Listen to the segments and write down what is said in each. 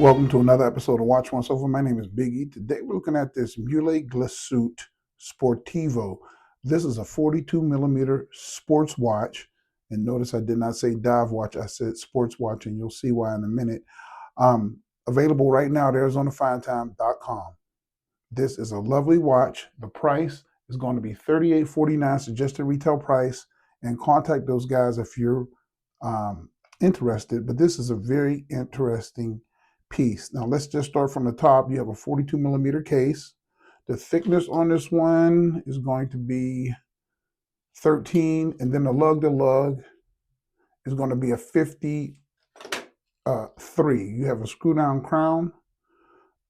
Welcome to another episode of Watch Once Over. My name is Big E. Today we're looking at this Muhle Glashutte Sportivo. This is a 42 millimeter sports watch. And notice I did not say dive watch, I said sports watch, and you'll see why in a minute. Available right now at ArizonaFineTime.com. This is a lovely watch. The price is going to be $38.49, suggested retail price, and contact those guys if you're interested. But this is a very interesting piece. Now let's just start from the top. You have a 42 millimeter case. The thickness on this one is going to be 13, and then the lug to lug is going to be a 53. You have a screw down crown,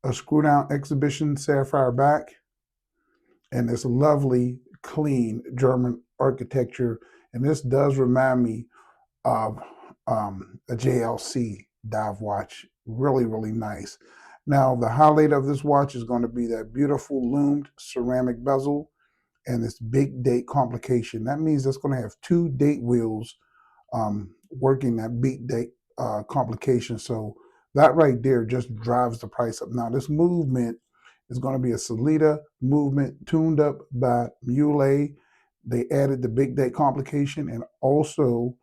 a screw down exhibition sapphire back, and this lovely clean German architecture. And this does remind me of a JLC dive watch. Really, really nice. Now, the highlight of this watch is going to be that beautiful lumed ceramic bezel and this big date complication. That means it's going to have two date wheels working that big date complication. So that right there just drives the price up. Now, this movement is going to be a Salida movement tuned up by Muhle. They added the big date complication and also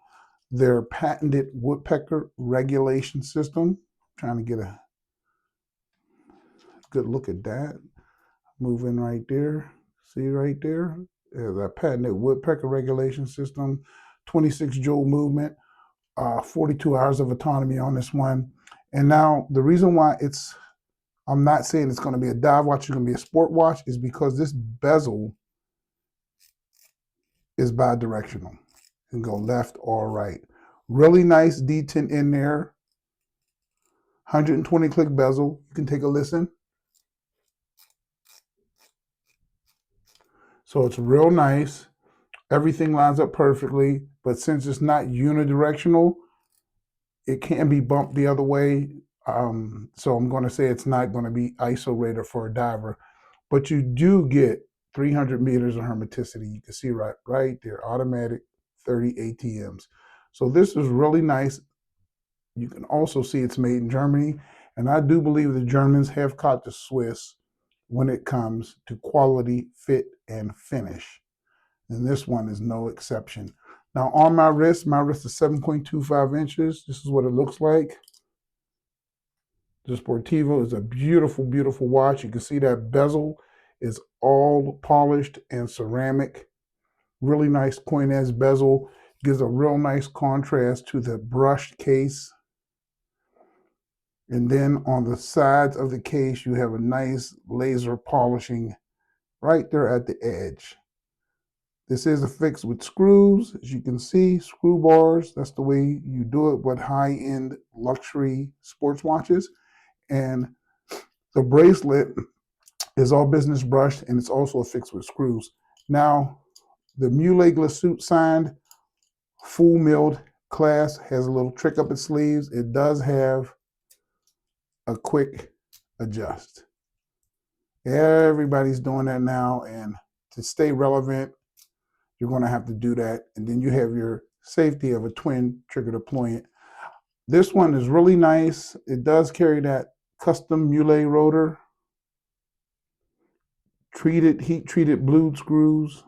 their patented woodpecker regulation system. Trying to get a good look at that. Moving right there. See right there? There's a patented woodpecker regulation system, 26 joule movement, 42 hours of autonomy on this one. And now the reason why I'm not saying it's going to be a dive watch, it's going to be a sport watch, is because this bezel is bi-directional. You can go left or right. Really nice detent in there. 120 click bezel. You can take a listen. So it's real nice. Everything lines up perfectly, but since it's not unidirectional, it can be bumped the other way. So I'm going to say it's not going to be ISO rated for a diver, but you do get 300 meters of hermeticity. You can see right there, automatic 30 ATMs. So this is really nice. You can also see it's made in Germany, and I do believe the Germans have caught the Swiss when it comes to quality, fit, and finish. And this one is no exception. Now on my wrist is 7.25 inches. This is what it looks like. The Sportivo is a beautiful, beautiful watch. You can see that bezel is all polished and ceramic. Really nice coin-edge bezel. Gives a real nice contrast to the brushed case. And then on the sides of the case, you have a nice laser polishing right there at the edge. This is affixed with screws, as you can see, screw bars. That's the way you do it with high-end luxury sports watches. And the bracelet is all business brushed, and it's also affixed with screws. Now, the Muhle Glashutte signed full milled clasp has a little trick up its sleeves. It does have a quick adjust. Everybody's doing that now, and to stay relevant, you're going to have to do that. And then you have your safety of a twin trigger deployant. This one is really nice. It does carry that custom Muhle rotor, heat treated blued screws.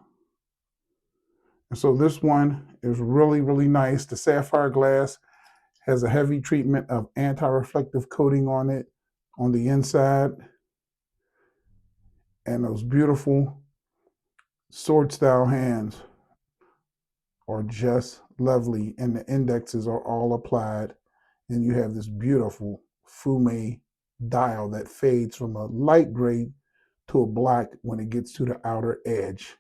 And so this one is really, really nice. The sapphire glass has a heavy treatment of anti-reflective coating on it on the inside. And those beautiful sword style hands are just lovely, and the indexes are all applied, and you have this beautiful fume dial that fades from a light gray to a black when it gets to the outer edge.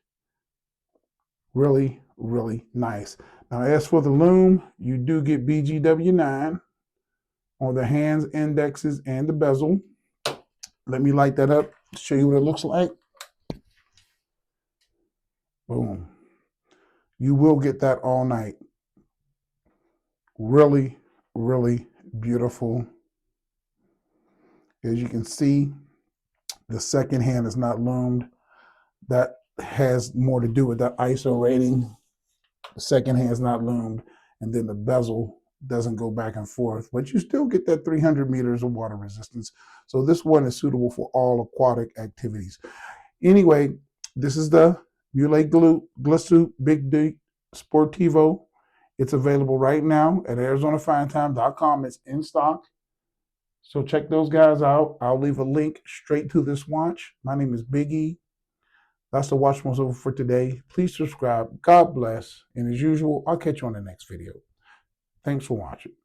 Really, really nice. Now, as for the lume, you do get BGW9 on the hands, indexes, and the bezel. Let me light that up to show you what it looks like. Boom. You will get that all night. Really, really beautiful. As you can see, the second hand is not lumed. That has more to do with that ISO rating. The second hand is not lumed. And then the bezel doesn't go back and forth, but you still get that 300 meters of water resistance. So this one is suitable for all aquatic activities. Anyway, this is the Muhle Glashutte Big D Sportivo. It's available right now at ArizonaFineTime.com. It's in stock. So check those guys out. I'll leave a link straight to this watch. My name is Big E. That's the Watch Most Over for today. Please subscribe. God bless. And as usual, I'll catch you on the next video. Thanks for watching.